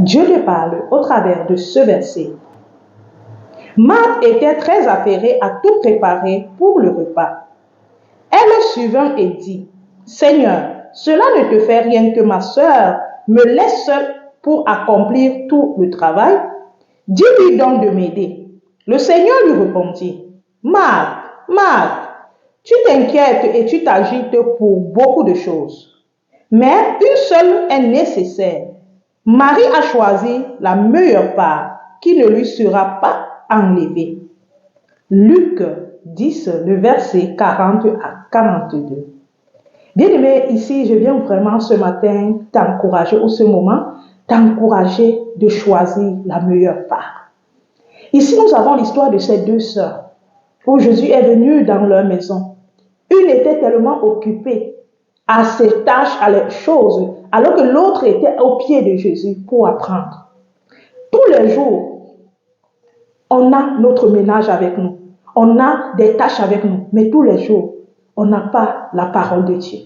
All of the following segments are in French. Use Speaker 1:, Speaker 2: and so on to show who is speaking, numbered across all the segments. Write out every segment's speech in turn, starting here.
Speaker 1: Dieu lui parle au travers de ce verset. Marthe était très affairée à tout préparer pour le repas. Elle le suivant et dit, « Seigneur, cela ne te fait rien que ma sœur me laisse seule pour accomplir tout le travail? Dis-lui donc de m'aider. » Le Seigneur lui répondit, « Marthe, Marthe, tu t'inquiètes et tu t'agites pour beaucoup de choses. Mais une seule est nécessaire. Marie a choisi la meilleure part qui ne lui sera pas enlevée. » Luc 10, le verset 40 à 42. Bien-aimé, ici, je viens vraiment ce matin t'encourager, ou ce moment, t'encourager de choisir la meilleure part. Ici, nous avons l'histoire de ces deux sœurs, où Jésus est venu dans leur maison. Une était tellement occupée à ses tâches, à les choses, alors que l'autre était au pied de Jésus pour apprendre. Tous les jours, on a notre ménage avec nous. On a des tâches avec nous, mais tous les jours, on n'a pas la parole de Dieu.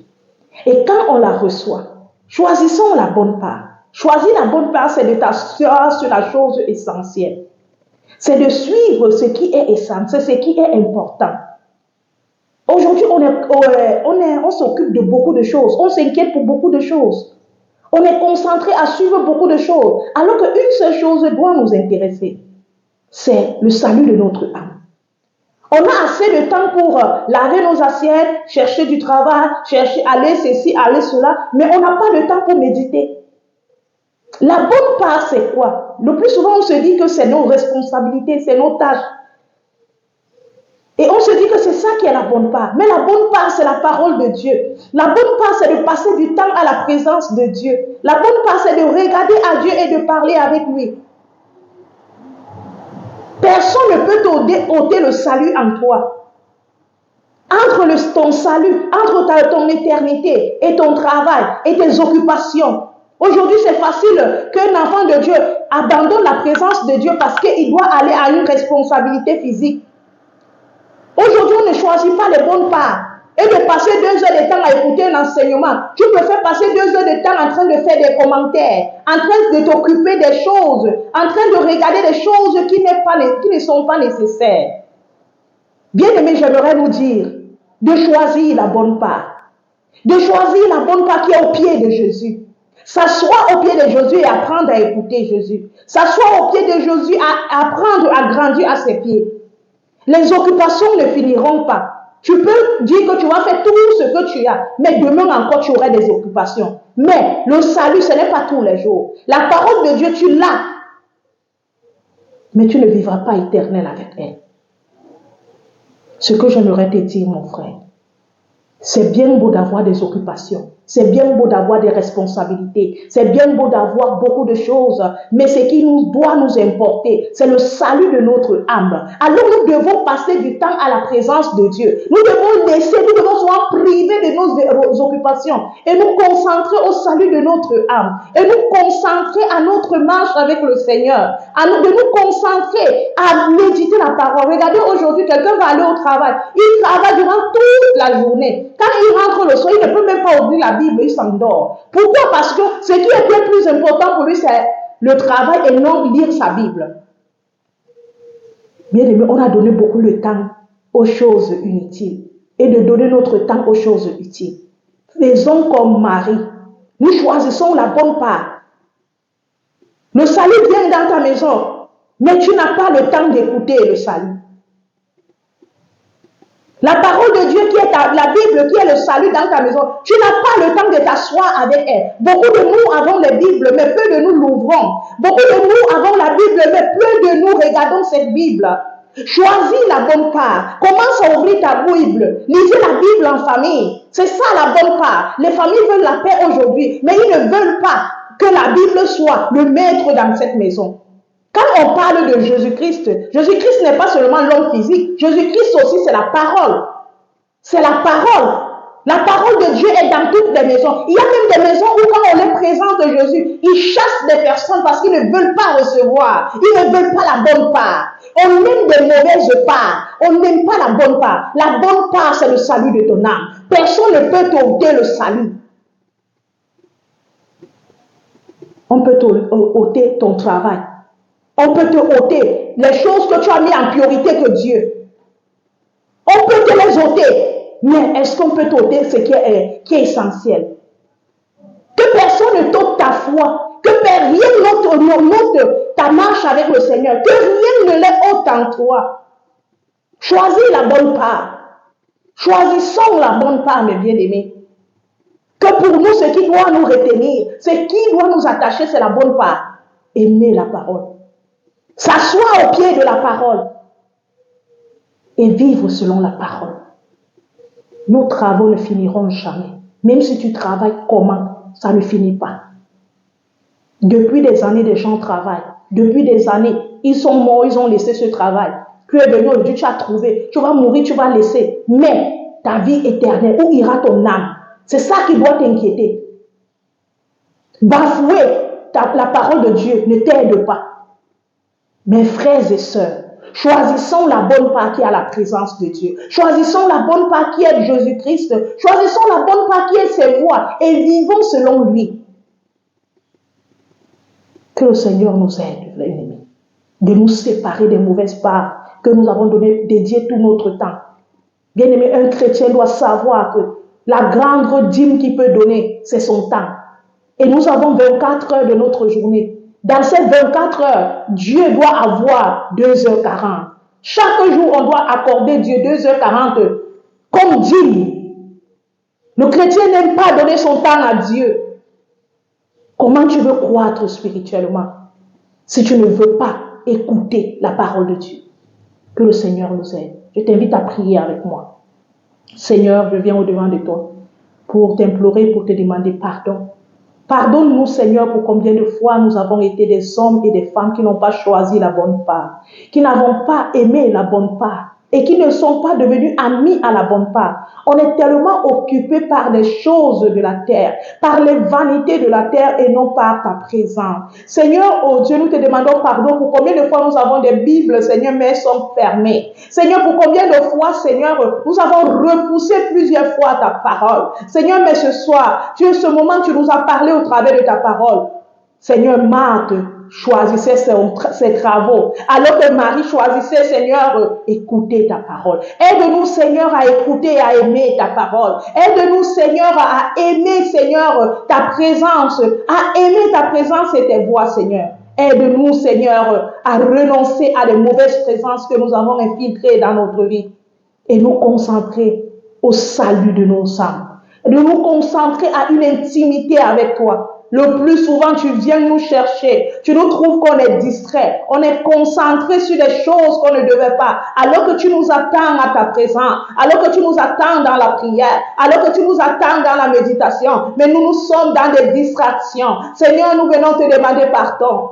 Speaker 1: Et quand on la reçoit, choisissons la bonne part. Choisir la bonne part, c'est de t'asseoir sur la chose essentielle. C'est de suivre ce qui est essentiel, ce qui est important. Aujourd'hui, on s'occupe de beaucoup de choses. On s'inquiète pour beaucoup de choses. On est concentré à suivre beaucoup de choses, alors qu'une seule chose doit nous intéresser. C'est le salut de notre âme. On a assez de temps pour laver nos assiettes, chercher du travail, chercher aller ceci, aller cela, mais on n'a pas de temps pour méditer. La bonne part, c'est quoi? Le plus souvent, on se dit que c'est nos responsabilités, c'est nos tâches. Et on se dit que c'est ça qui est la bonne part. Mais la bonne part, c'est la parole de Dieu. La bonne part, c'est de passer du temps à la présence de Dieu. La bonne part, c'est de regarder à Dieu et de parler avec lui. Personne ne peut ôter le salut en toi. Entre ton salut, entre ton éternité et ton travail et tes occupations. Aujourd'hui, c'est facile qu'un enfant de Dieu abandonne la présence de Dieu parce qu'il doit aller à une responsabilité physique. Aujourd'hui, on ne choisit pas les bonnes parts. Et de passer 2 heures de temps à écouter un enseignement, tu préfères passer 2 heures de temps en train de faire des commentaires, en train de t'occuper des choses, en train de regarder des choses qui ne sont pas nécessaires. Bien aimé, j'aimerais vous dire de choisir la bonne part. De choisir la bonne part qui est au pied de Jésus. S'asseoir au pied de Jésus et apprendre à écouter Jésus. S'asseoir au pied de Jésus, à apprendre à grandir à ses pieds. Les occupations ne finiront pas. Tu peux dire que tu vas faire tout ce que tu as, mais demain encore tu auras des occupations. Mais le salut, ce n'est pas tous les jours. La parole de Dieu, tu l'as, mais tu ne vivras pas éternel avec elle. Ce que j'aimerais te dire, mon frère, c'est bien beau d'avoir des occupations. C'est bien beau d'avoir des responsabilités. C'est bien beau d'avoir beaucoup de choses. Mais ce qui doit nous importer, c'est le salut de notre âme. Alors nous devons passer du temps à la présence de Dieu. Nous devons souvent priver de nos occupations et nous concentrer au salut de notre âme. Et nous concentrer à notre marche avec le Seigneur. De nous concentrer à méditer la parole. Regardez aujourd'hui, quelqu'un va aller au travail. Il travaille durant toute la journée. Quand il rentre le soir, il ne peut même pas ouvrir la Bible, il s'endort. Pourquoi? Parce que ce qui est bien plus important pour lui, c'est le travail et non lire sa Bible. Bien aimé, on a donné beaucoup de temps aux choses inutiles et de donner notre temps aux choses utiles. Faisons comme Marie. Nous choisissons la bonne part. Le salut vient dans ta maison, mais tu n'as pas le temps d'écouter le salut. La parole de Dieu qui est la Bible, qui est le salut dans ta maison, tu n'as pas le temps de t'asseoir avec elle. Beaucoup de nous avons les Bibles, mais peu de nous l'ouvrons. Beaucoup de nous avons la Bible, mais peu de nous regardons cette Bible. Choisis la bonne part. Commence à ouvrir ta Bible. Lisez la Bible en famille. C'est ça la bonne part. Les familles veulent la paix aujourd'hui, mais ils ne veulent pas que la Bible soit le maître dans cette maison. Quand on parle de Jésus-Christ, Jésus-Christ n'est pas seulement l'homme physique. Jésus-Christ aussi, c'est la parole. C'est la parole. La parole de Dieu est dans toutes les maisons. Il y a même des maisons où quand on est présent de Jésus, ils chassent des personnes parce qu'ils ne veulent pas recevoir. Ils ne veulent pas la bonne part. On aime des mauvaises parts. On n'aime pas la bonne part. La bonne part, c'est le salut de ton âme. Personne ne peut t'ôter le salut. On peut te ôter ton travail. On peut te ôter les choses que tu as mis en priorité que Dieu. On peut te les ôter. Mais est-ce qu'on peut t'ôter ce qui est essentiel? Que personne ne t'ôte ta foi. Que rien n'ôte ta marche avec le Seigneur. Que rien ne l'ait ôte en toi. Choisis la bonne part. Choisissons la bonne part, mes bien-aimés. Que pour nous, ce qui doit nous retenir, ce qui doit nous attacher, c'est la bonne part. Aimer la parole. S'asseoir au pied de la parole. Et vivre selon la parole. Nos travaux ne finiront jamais. Même si tu travailles comment, ça ne finit pas. Depuis des années, des gens travaillent. Depuis des années, ils sont morts, ils ont laissé ce travail. Tu es venu aujourd'hui, tu as trouvé. Tu vas mourir, tu vas laisser. Mais ta vie éternelle, où ira ton âme? C'est ça qui doit t'inquiéter. Bafouer la parole de Dieu ne t'aide pas. Mes frères et sœurs, choisissons la bonne part qui est à la présence de Dieu. Choisissons la bonne part qui est Jésus-Christ. Choisissons la bonne part qui est ses voies et vivons selon lui. Que le Seigneur nous aide, l'ennemi, de nous séparer des mauvaises parts que nous avons dédié tout notre temps. Bien-aimé, un chrétien doit savoir que la grande dîme qu'il peut donner, c'est son temps. Et nous avons 24 heures de notre journée. Dans ces 24 heures, Dieu doit avoir 2h40. Chaque jour, on doit accorder Dieu 2h40 comme dîme. Le chrétien n'aime pas donner son temps à Dieu. Comment tu veux croître spirituellement si tu ne veux pas écouter la parole de Dieu? Que le Seigneur nous aide. Je t'invite à prier avec moi. Seigneur, je viens au-devant de toi pour t'implorer, pour te demander pardon. Pardonne-nous, Seigneur, pour combien de fois nous avons été des hommes et des femmes qui n'ont pas choisi la bonne part, qui n'avons pas aimé la bonne part et qui ne sont pas devenus amis à la bonne part. On est tellement occupés par les choses de la terre, par les vanités de la terre et non par ta présence. Seigneur, oh Dieu, nous te demandons pardon pour combien de fois nous avons des Bibles, Seigneur, mais elles sont fermées. Seigneur, pour combien de fois, Seigneur, nous avons repoussé plusieurs fois ta parole. Seigneur, mais ce soir, Dieu, ce moment, tu nous as parlé au travers de ta parole. Seigneur, Marthe choisissait ses travaux, alors que Marie choisissait, Seigneur, écouter ta parole. Aide-nous, Seigneur, à écouter et à aimer ta parole. Aide-nous, Seigneur, à aimer, Seigneur, ta présence, à aimer ta présence et tes voix, Seigneur. Aide-nous, Seigneur, à renoncer à les mauvaises présences que nous avons infiltrées dans notre vie et nous concentrer au salut de nos âmes. De nous concentrer à une intimité avec toi. Le plus souvent, tu viens nous chercher. Tu nous trouves qu'on est distrait. On est concentré sur des choses qu'on ne devait pas. Alors que tu nous attends à ta présence. Alors que tu nous attends dans la prière. Alors que tu nous attends dans la méditation. Mais nous sommes dans des distractions. Seigneur, nous venons te demander pardon.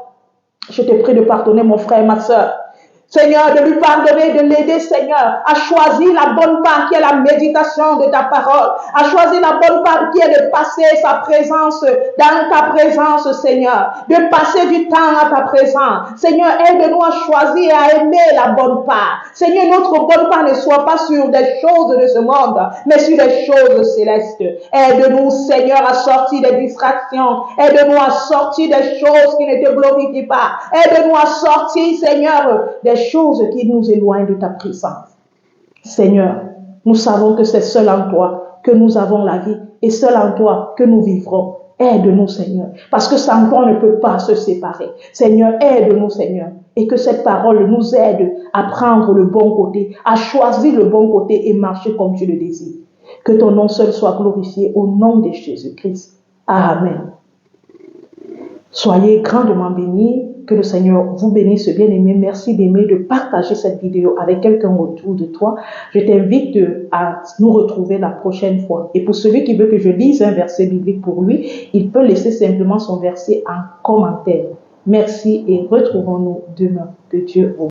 Speaker 1: Je te prie de pardonner mon frère et ma soeur. Seigneur, de lui pardonner, de l'aider, Seigneur, à choisir la bonne part qui est la méditation de ta parole, à choisir la bonne part qui est de passer sa présence dans ta présence, Seigneur, de passer du temps à ta présence. Seigneur, aide-nous à choisir et à aimer la bonne part. Seigneur, notre bonne part ne soit pas sur des choses de ce monde, mais sur des choses célestes. Aide-nous, Seigneur, à sortir des distractions. Aide-nous à sortir des choses qui ne te glorifient pas. Aide-nous à sortir, Seigneur, des choses qui nous éloignent de ta présence. Seigneur, nous savons que c'est seul en toi que nous avons la vie et seul en toi que nous vivrons. Aide-nous, Seigneur, parce que sans toi, on ne peut pas se séparer. Seigneur, aide-nous, Seigneur, et que cette parole nous aide à prendre le bon côté, à choisir le bon côté et marcher comme tu le désires. Que ton nom seul soit glorifié au nom de Jésus-Christ. Amen. Soyez grandement bénis. Que le Seigneur vous bénisse, bien-aimé. Merci d'aimer, de partager cette vidéo avec quelqu'un autour de toi. Je t'invite à nous retrouver la prochaine fois. Et pour celui qui veut que je lise un verset biblique pour lui, il peut laisser simplement son verset en commentaire. Merci et retrouvons-nous demain. Que Dieu vous